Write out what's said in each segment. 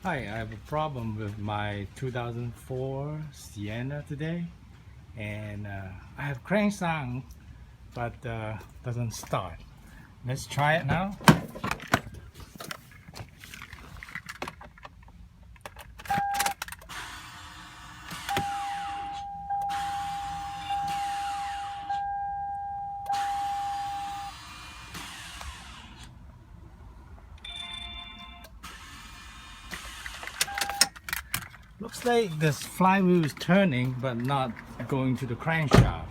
Hi, I have a problem with my 2004 Sienna today, and I have crank sound, but doesn't start. Let's try it now. Looks like this flywheel is turning, but not going to the crankshaft.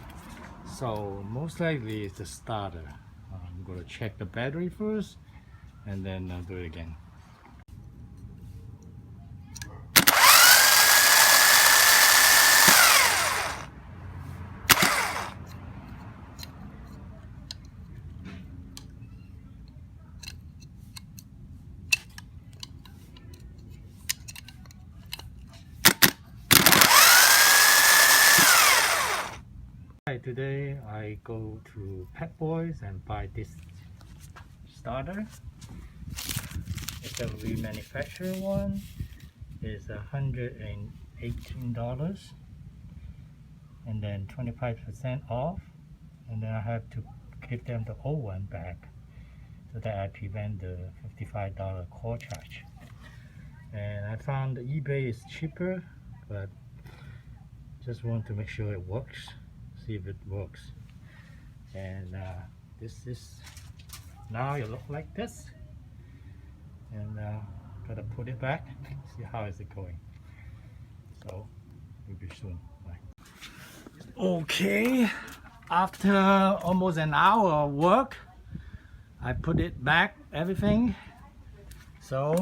So most likely it's the starter. I'm going to check the battery first, and then do it again. Today I go to Pepboys and buy this starter. It's a remanufacturer one. It's $118 and then 25% off, and then I have to give them the old one back so that I prevent the $55 call charge. And I found the eBay is cheaper, but just want to make sure it works, see if it works. And this is now it look like this, and gotta put it back, see how is it going. So maybe soon. Bye. Okay, after almost an hour of work, I put it back, everything. So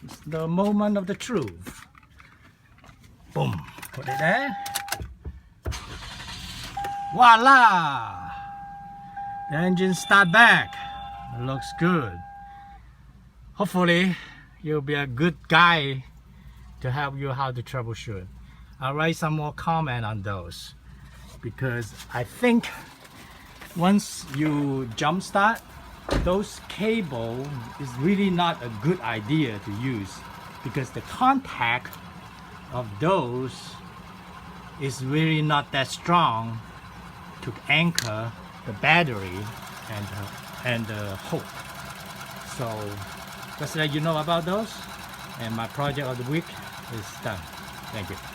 it's the moment of the truth. Boom, put it there. Voila! The engine start back. It looks good. Hopefully you'll be a good guy to help you how to troubleshoot. I'll write some more comment on those, because I think once you jump start, those cable is really not a good idea to use, because the contact of those is really not that strong to anchor the battery and the hook. So just to let you know about those, and my project of the week is done. Thank you.